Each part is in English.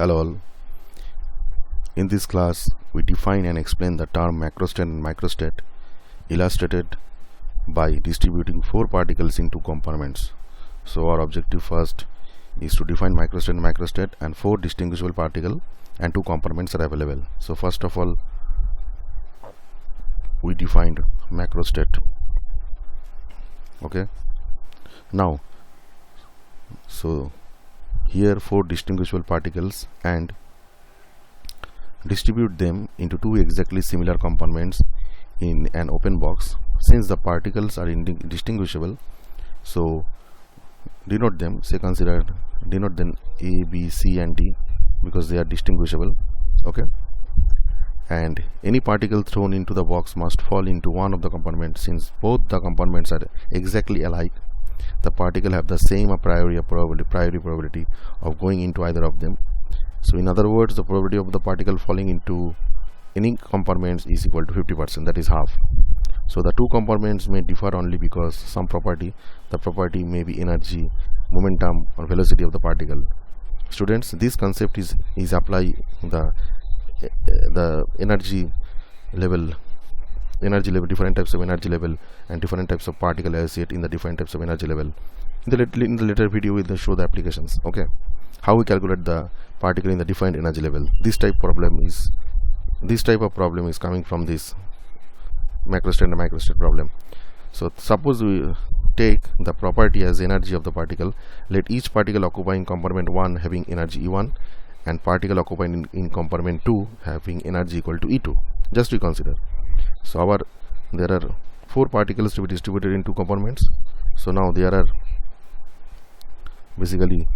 Hello all. In this class, we define and explain the term macrostate and microstate, illustrated by distributing four particles into compartments. So our objective first is to define microstate and macrostate, and four distinguishable particles and two compartments are available. So first of all, we defined macrostate. Okay. Now, so here four distinguishable particles and distribute them into two exactly similar compartments in an open box. Since the particles are indistinguishable, so denote them, say denote them A, B, C and D because they are distinguishable. Okay, and any particle thrown into the box must fall into one of the compartments. Since both the compartments are exactly alike, the particle have the same a priori probability of going into either of them. So in other words, the probability of the particle falling into any compartments is equal to 50%, that is half. So the two compartments may differ only because some property, the property may be energy, momentum or velocity of the particle. Students, this concept is apply the energy level, different types of energy level and different types of particle associate in the different types of energy level. In the later video we will show the applications. Okay, how we calculate the particle in the defined energy level. This type of problem is coming from this macrostate and microstate problem. So suppose we take the property as energy of the particle. Let each particle occupying compartment 1 having energy E1 and particle occupying in compartment 2 having energy equal to E2. Just to consider. So there are four particles to be distributed in two compartments. So now there are basically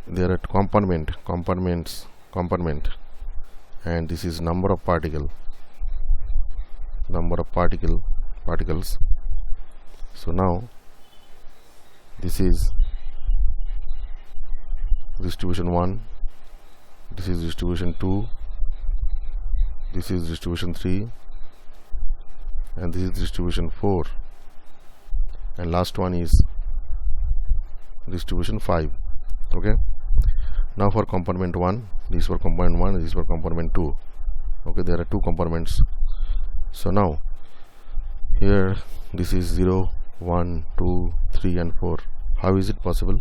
compartment, and this is number of particles. So now this is distribution 1, this is distribution 2, this is distribution 3, and this is distribution 4, and last one is distribution 5. Okay, now for compartment 1, this is for compartment 1, this is for compartment 2. Okay, there are two compartments. So now here this is 0, 1, 2, 3 and 4. How is it possible?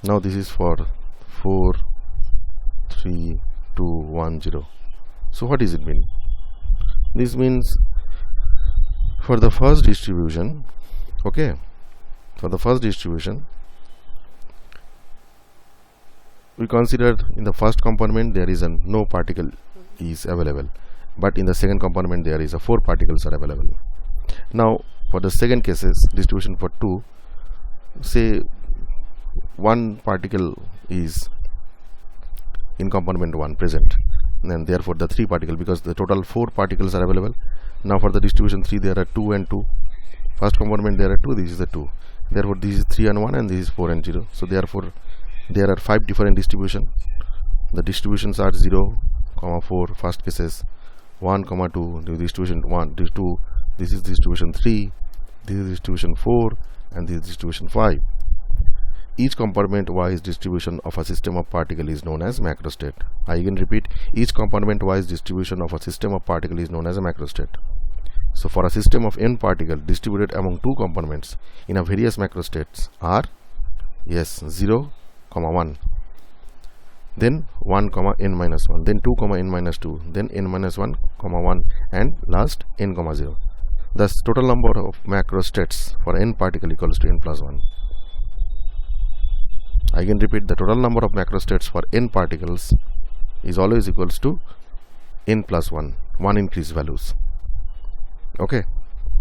Now this is for 4, 3, 2, 1, 0. So what does it mean? This means for the first distribution, okay, we consider in the first compartment there is no particle is available, but in the second compartment there is four particles are available. Now for the second cases, distribution for 2, say one particle is in compartment 1 present, and therefore the 3 particle, because the total 4 particles are available. Now for the distribution 3 there are 2 and 2. First compartment there are 2, this is the 2, therefore this is 3 and 1 and this is 4 and 0. So therefore there are 5 different distribution. The distributions are 0, 4 first cases, 1, 2, the distribution 1, this 2, this is distribution 3, this is distribution 4 and this is distribution 5. Each compartment wise distribution of a system of particle is known as macrostate. I again repeat, each compartment wise distribution of a system of particle is known as a macrostate. So for a system of n particles distributed among two compartments in a various macrostates are 0, 1, then 1, n minus 1, then 2, n minus 2, then n minus 1, 1, and last n, 0. Thus total number of macrostates for n particle equals to n plus 1. I can repeat, the total number of macrostates for n particles is always equals to n plus 1 increase values. Okay,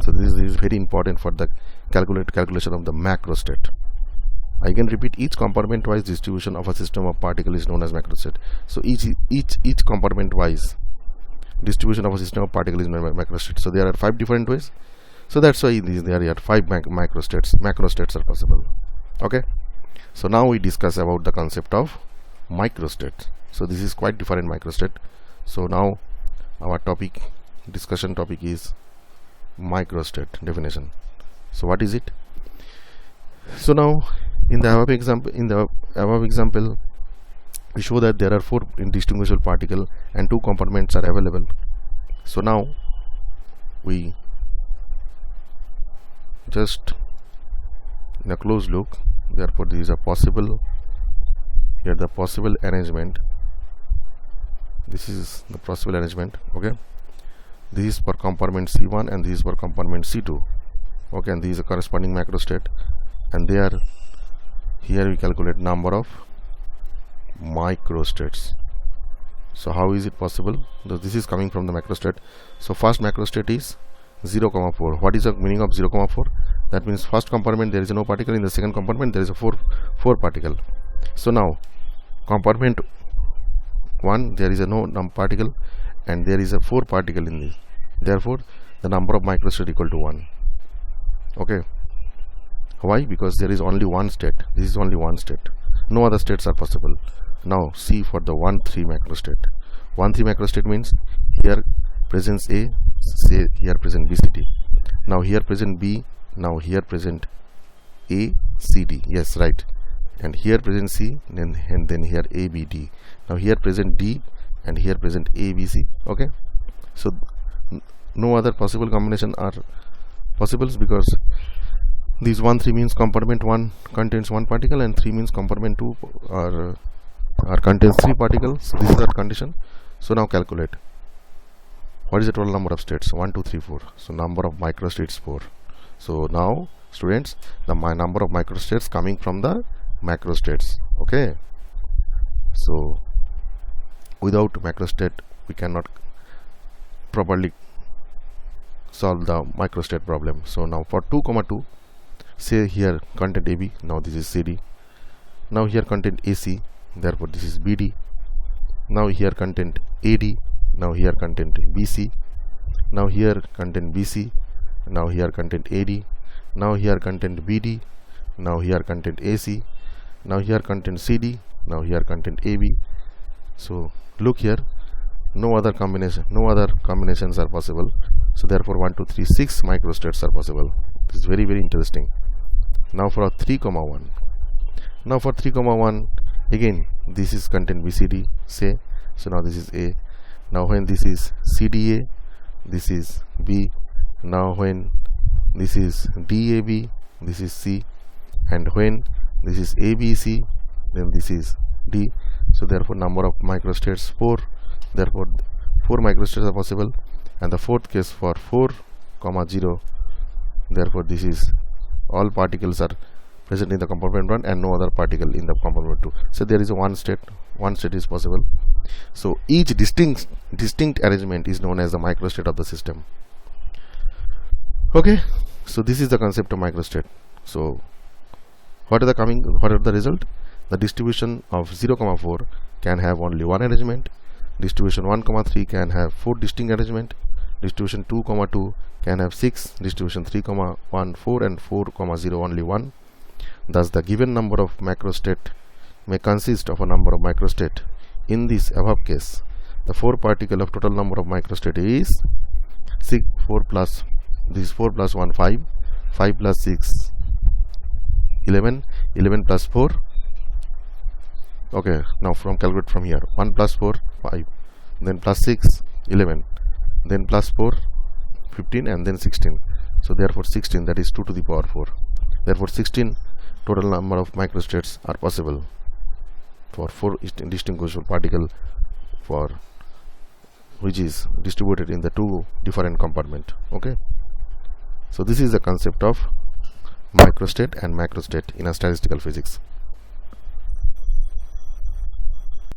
so this is very important for the calculation of the macrostate. I can repeat, each compartment wise distribution of a system of particle is known as macrostate. So each compartment wise distribution of a system of particle is known as macrostate. So there are 5 different ways. So that's why there are 5 macrostates are possible. Okay, so now we discuss about the concept of microstate. So this is quite different microstate. So now our discussion topic is microstate definition. So what is it? So now In the above example, we show that there are 4 indistinguishable particles and 2 compartments are available. So now we just in a closed loop, therefore this is a possible, here the possible arrangement, this is the possible arrangement. Okay, this is for compartment C1 and this is for compartment C2. Okay, and this is a corresponding macrostate, and there here we calculate number of microstates. So how is it possible? This is coming from the macrostate. So first macrostate is 0, 4. What is the meaning of 0, 4? That means first compartment there is no particle, in the second compartment there is a 4 particle. So now compartment 1 there is a no particle and there is a 4 particle in this. Therefore the number of microstate equal to 1. Okay. Why? Because there is only one state. This is only one state. No other states are possible. Now see for the 1, 3 macrostate. 1, 3 macrostate means here presents A, say here present BCD. Now here present B, now here present A, CD. Yes, right. And here present C, and then here A, B, D. Now here present D, and here present A, B, C. Okay. So no other possible combination are possible, because these 1, 3 means compartment 1 contains 1 particle and 3 means compartment 2 are contains 3 particles. So this is our condition. So now calculate what is the total number of states. 1, 2, 3, 4. So number of microstates 4. So now students, the number of microstates coming from the macrostates. Okay, so without macrostate we cannot properly solve the microstate problem. So now for 2, 2, say here content AB, now this is CD. Now here content AC, therefore this is BD. Now here content AD, now here content BC. Now here content BC, now here content AD. Now here content BD, now here content AC. Now here content CD, now here content AB. So look here, no other combinations are possible. So therefore 1, 2, 3, 6 microstates are possible. This is very, very interesting. Now for 3, 1. Now for 3, 1, again this is content BCD, say. So now this is A. Now when this is CDA, this is B. Now when this is DAB, this is C. And when this is ABC, then this is D. So therefore number of microstates 4. Therefore 4 microstates are possible. And the fourth case for 4, 0, therefore this is all particles are present in the compartment 1 and no other particle in the compartment 2. So there is a one state is possible. So each distinct arrangement is known as the microstate of the system. Okay, so this is the concept of microstate. So what are the result? The distribution of 0, 4 can have only one arrangement. Distribution 1, 3 can have 4 distinct arrangement. Distribution 2, 2 can have 6. Distribution 3, 1, 4 and 4, 0 only 1. Thus the given number of macrostate may consist of a number of microstate. In this above case, the 4 particle of total number of microstate is 6, 4 plus this is 4 plus 1, 5, 5 plus 6, 11, 11 plus 4. Okay, now calculate from here. 1 plus 4, 5, then plus 6, 11, then plus 4, 15, and then 16. So therefore 16, that is 2 to the power 4. Therefore 16 total number of microstates are possible for 4 indistinguishable particle for which is distributed in the 2 different compartment. Okay, so this is the concept of microstate and macrostate in a statistical physics.